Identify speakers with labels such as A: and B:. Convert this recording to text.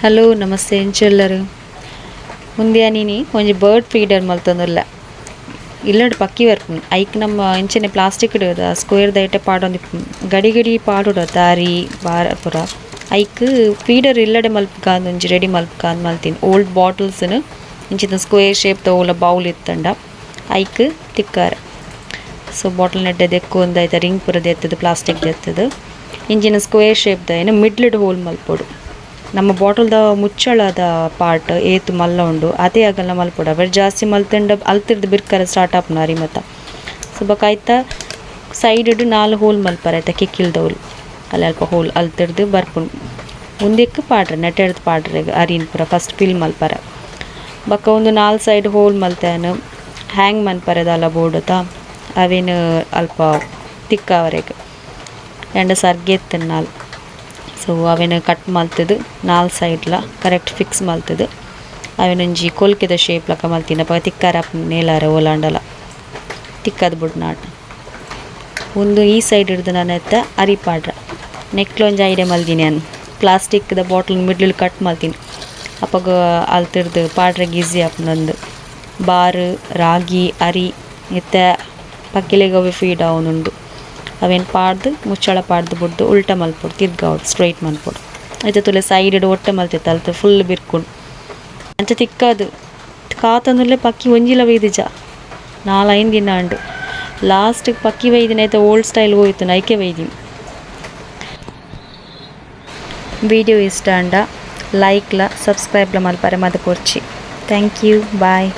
A: Hello ನಮಸ್ತೆ ಎಂಚೆಲ್ಲರು ಮುಂದೆ ನೀನು ಒಂಜಿ ಬರ್ಡ್ ಫೀಡರ್ ಮಲ್ತೊಂದುಲ್ಲ ಇಲ್ಲಡ್ ಪಕ್ಕಿ ಬರ್ಪುನು ಐಕ್ ನಮ್ಮ ಇಂಚನೆ ಪ್ಲಾಸ್ಟಿಕ್ ಇಡೋದ ಸ್ಕ್ವೇರ್ ದೈಟೆ ಪಾಡೊಂದಿಪ್ಪುನು ಗಡಿ ಗಡಿ ಪಾಡುಡ ದಾರಿ ಬಾರ ಪುರ ಐಕ್ ಫೀಡರ್ ಇಲ್ಲಡೆ ಮಲ್ಪುಕಾಂದ್ ಒಂಜಿ ರೆಡಿ ಮಲ್ಪುಕಾಂದ್ ಮಲ್ತೀನಿ ಓಲ್ಡ್ ಬಾಟಲ್ಸ್ನು ಇಂಚಿನ ಸ್ಕ್ವೇರ್ ಶೇಪ್ ಓಲ ಬೌಲ್ ಇತ್ತಂಡ ಐಕ್ ತಿಕ್ಕಾರ ಸೊ ಬಾಟಲ್ ನೆಡ್ಡೆ ದೆಕ್ಕು ಒಂದಾಯ್ತು ರಿಂಗ್ ಪುರ ದೆತ್ತದು ಪ್ಲಾಸ್ಟಿಕ್ ದೆತ್ತದು ಇಂಚಿನ ಸ್ಕ್ವೇರ್ ಶೇಪ್ ದ ಮಿಡ್ಲಿಡ್ ಹೋಲ್ ಮಲ್ಪೊಡು ನಮ್ಮ ಬಾಟಲ್ದ ಮುಚ್ಚಳದ ಪಾರ್ಟ್ ಏತು ಮಲ್ಲ ಉಂಡು ಅದೇ ಆಗಲ್ಲ ಮಲ್ಪೊಡು ಅವೆ ಜಾಸ್ತಿ ಮಲ್ತಂಡ ಅಲ್ತಿರ್ದು ಬಿರ್ಕರ ಸ್ಟಾರ್ಟ್ ಆಪ್ನಾರಿ ಮತ್ತ ಸೊ ಬಕಾಯ್ತ ಸೈಡ್ 4 ಹೋಲ್ ಮಲ್ಪರ ಆಯ್ತಾ ಕಿಕ್ಕಿಲ್ದವ್ಲು ಅಲ್ಲಿ ಅಲ್ಪ ಹೋಲ್ ಅಲ್ತಿರ್ದು ಬರ್ಪುಂಡು ಮುಂದಕ್ಕೆ ಪಾಡ್ರೆ ನೆಟ್ಟೆಡ್ದು ಪಾಡ್ರೆ ಅರಿನ್ ಪುರ ಫಸ್ಟ್ ಫಿಲ್ ಮಲ್ಪರ ಬಕ್ಕ ಒಂದು 4 ಸೈಡ್ ಹೋಲ್ ಮಲ್ತೇನು ಹ್ಯಾಂಗ್ ಮನ್ಪರದಲ್ಲ ಬೋರ್ಡತ ಅವೇನು ಅಲ್ಪ ತಿಕ್ಕವರೆಗೆ ಎಂಡ ಸರ್ಗೆ ಎತ್ತನ ನಾಲ್ ಸೊ ಅವೇನು ಕಟ್ ಮಲ್ತದು 4 ಸೈಡ್ಲ ಕರೆಕ್ಟ್ ಫಿಕ್ಸ್ ಮಲ್ತದು ಅವೇನೊಂಜಿ ಕೊಲ್ಕೆದ ಶೇಪ್ ಲಕ ಮಲ್ತಿನ ಪಕ್ಕ ತಿಕ್ಕಾರ ನೇಲಾರ ಓಲಾಂಡಲ ತಿಕ್ಕದ ಬುಡ್ ನಾಟ್ ಒಂದು ಈ ಸೈಡ್ ಹಿಡ್ದು ನಾನು ಎತ್ತ ಅರಿಪಾಡ್ರ ನೆಕ್ಲೊಂಜಿ ಐಡಿಯಾ ಮಲ್ದಿನಿ ನಾನು ಪ್ಲಾಸ್ಟಿಕ್ದ ಬಾಟಲ್ ಮಿಡ್ಲ್ ಕಟ್ ಮಲ್ತೀನಿ ಅಪ್ಪಗ ಅಲ್ತಿರ್ದು ಪಾಡ್ರೆಗೆ ಈಸಿ ಆಪುನೊಂದು ಬಾರು ರಾಗಿ ಅರಿ ಎತ್ತ ಪಕ್ಕಿಲೆಗವೆ ಫೀಡ್ ಅವನುಂಡು ಅವೇನು ಪಾಡ್ದು ಮುಚ್ಚಳ ಪಾಡ್ದು ಬಿಡ್ದು ಉಲ್ಟ ಮಲ್ಪೊಡು ತಿರ್ಗಾವ್ದು ಸ್ಟ್ರೈಟ್ ಮಲ್ಪೊಡು ಆಯ್ತು ತುಲೆ ಸೈಡ್ ಒಟ್ಟೆ ಮಲ್ತಿತ್ತು ಅಲ್ತು ಫುಲ್ ಬಿರ್ಕೊಂಡು ಅಂಚ ತಿಕ್ಕದು ಕಾತಂದುಲ್ಲೆ ಪಕ್ಕಿ ಒಂಜಿಲ ವೈದಿಜ 4-5 ದಿನ ಉಂಡು ಲಾಸ್ಟಿಗೆ ಪಕ್ಕಿ ವೈದಿನ ಆಯ್ತು ಓಲ್ಡ್ ಸ್ಟೈಲ್ ಹೋಯ್ತು ನೈಕೆ ವೈದಿನಿ ವಿಡಿಯೋ ಇಷ್ಟ ಅಂಡ ಲೈಕ್ಲ ಸಬ್ಸ್ಕ್ರೈಬ್ಲ ಮಲ್ಪರೆ ಮದ ಕೊರ್ಚಿ ಥ್ಯಾಂಕ್ ಯು ಬಾಯ್.